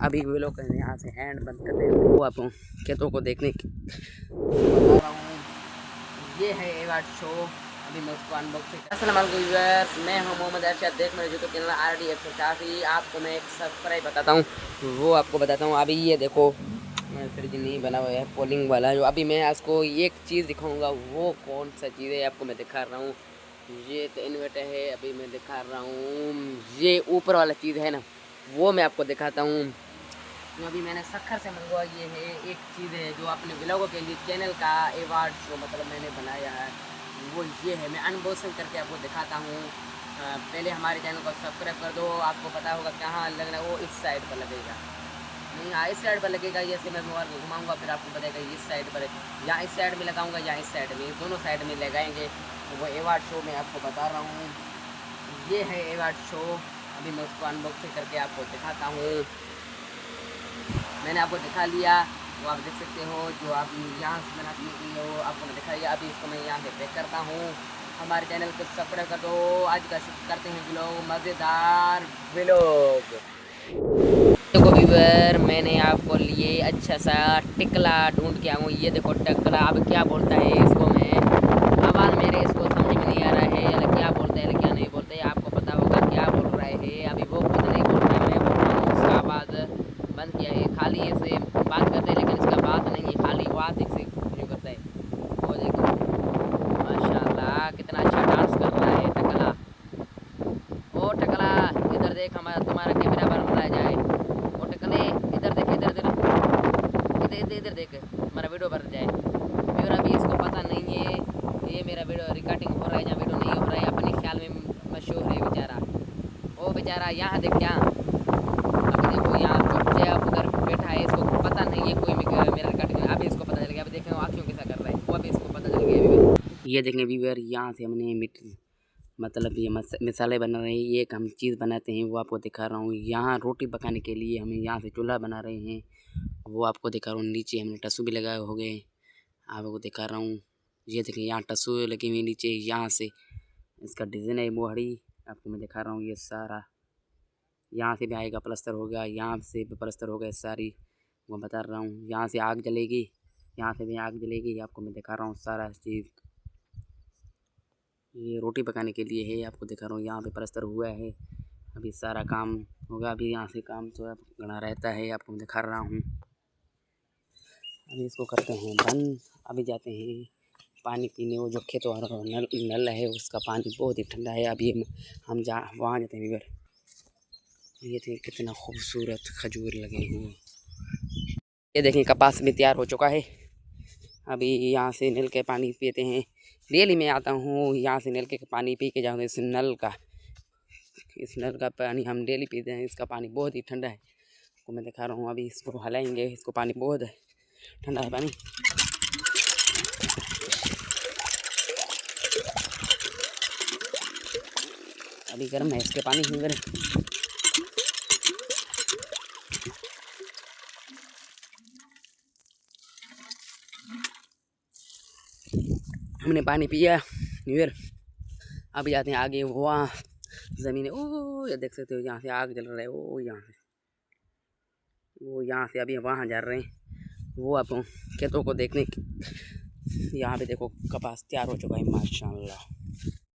अभी भी लोग यहाँ से हैंड बंद कर रहे हैं, वो आपको खेतों को देखने बता रहा हूँ। ये है एवार्ड शो, अभी मैं उसको अनबॉक्सिंग। अस्सलाम वालेकुम व्यूअर्स, मैं हूँ मोहम्मद अरशद, देख मेरे यूट्यूब चैनल RD 184। आपको मैं एक सब्सक्राइब बताता हूँ, वो आपको बताता हूँ। अभी ये देखो फ्रिज नहीं बना हुआ है पोलिंग वाला, जो अभी मैं आपको एक चीज़ दिखाऊंगा। वो कौन सा चीज़ है आपको मैं दिखा रहा हूँ। ये तो इन्वर्टर है, अभी मैं दिखा रहा हूँ। ये ऊपर वाला चीज़ है ना, वो मैं आपको दिखाता हूँ। जो अभी मैंने सखर से मंगवा, ये है एक चीज़ है जो अपने व्लॉगों के लिए चैनल का अवार्ड शो मतलब मैंने बनाया है, वो ये है। मैं अनबॉक्सिंग करके आपको दिखाता हूँ। पहले हमारे चैनल को सब्सक्राइब कर दो। आपको पता होगा कहाँ लगना है, वो इस साइड पर लगेगा। नहीं, हाँ इस साइड पर लगेगा। जैसे मैं मोबाइल को घुमाऊँगा फिर आपको बताएगा इस साइड पर, या इस साइड में लगाऊँगा या इस साइड में, दोनों साइड में लगाएंगे। तो वो अवार्ड शो मैं आपको बता रहा हूँ। ये है अवार्ड शो, अभी मैं उसको अनबॉक्सिंग करके आपको दिखाता हूँ। मैंने आपको दिखा लिया, वो आप देख सकते हो। जो आप यहाँ से बनाने के लिए हो, आपको मैं दिखा लिया। अभी इसको मैं यहाँ से पैक करता हूँ। हमारे चैनल को सब्सक्राइब कर दो। आज का शुरू करते हैं व्लॉग, मज़ेदार व्लॉग। देखो व्यूअर, मैंने आपको लिए अच्छा सा टिकला ढूंढ के आऊँ। ये देखो टिकला, अब क्या बोलता है इसको, मैं आवाज़ मेरे इसको समझ में नहीं आ रहा है, या क्या बोलता है या क्या नहीं बोलता है। आपको पता होगा क्या बोल रहा है। अभी वो खुद नहीं बोल रहा है, मैं बोल रहा हूँ। उसका आवाज़ बंद किया है, खाली ऐसे बात करते हैं, लेकिन इसका बात नहीं है, खाली आवाज़ से जो करता है। वो देखो माशाल्लाह कितना अच्छा डांस कर रहा है टकला। ओ टकला, इधर देख, हमारा तुम्हारा कैमरा बन रहा जाए। ओ टकले, इधर देख, इधर इधर इधर इधर इधर देख, हमारा वीडियो बन जाए। फिर अभी इसको पता नहीं है ये मेरा वीडियो रिकॉर्डिंग हो रहा है या वीडियो नहीं हो रहा है। अपने ख्याल में मशहूर है बेचारा। ओ बेचारा यहाँ देख, यहाँ अभी देखो, यहाँ चुपचाप उधर बैठा है। इसको पता नहीं है कोई मेरा रिकॉर्डिंग। अभी इसको पता चल गया। अभी देखें वो आँखियों कैसा कर रहा है, वो अभी इसको पता चल गया। अभी ये देखें व्यूअर, यहाँ से हमने मतलब ये मसाले बना रहे हैं। ये एक हम चीज़ बनाते हैं, वो आपको दिखा रहा हूँ। यहाँ रोटी पकाने के लिए हम यहाँ से चूल्हा बना रहे हैं, वो आपको दिखा रहा हूँ। नीचे हमने टसू भी लगाए हो गए, आपको दिखा रहा हूँ। ये देखें, यहाँ टसू लगी हुई नीचे। यहाँ से इसका डिज़ाइन है मोहड़ी, आपको मैं दिखा रहा हूँ। ये सारा यहाँ से भी आएगा, प्लस्तर होगा, यहाँ से भी प्लस्तर होगा, सारी मैं बता रहा हूँ। यहाँ से आग जलेगी, यहाँ से भी आग जलेगी, आपको मैं दिखा रहा हूँ सारा चीज़। ये रोटी पकाने के लिए है, आपको दिखा रहा हूँ। यहाँ पे प्लस्तर हुआ है, अभी सारा काम होगा। अभी यहाँ से काम तो घना रहता है, आपको मैं दिखा रहा हूँ। अभी इसको करते हैं बंद। अभी जाते हैं पानी पीने। वो जो खेत वाला नल है, उसका पानी बहुत ही ठंडा है। अभी हम वहाँ जाते हैं। ये देखिए कितना खूबसूरत खजूर लगे हुए। ये देखें कपास भी तैयार हो चुका है। अभी यहाँ से नल के पानी पीते हैं। डेली मैं आता हूँ यहाँ से नल के पानी पी के जाऊँ। इस नल का पानी हम डेली पीते हैं। इसका पानी बहुत ही ठंडा है, तो मैं दिखा रहा हूँ। अभी इसको हलाएंगे, इसको पानी बहुत है ठंडा है पानी। अभी गर्म है इसके पानी ही गर्म। हमने पानी पिया न्यूयर। अभी जाते हैं आगे, वहाँ ज़मीन है, ओ ये देख सकते हो, यहाँ से आग जल रहा है। वो यहाँ से, वो यहाँ से अभी वहाँ जा रहे हैं, वो आप खेतों को देखने। यहाँ पे देखो कपास तैयार हो चुका है माशाल्लाह।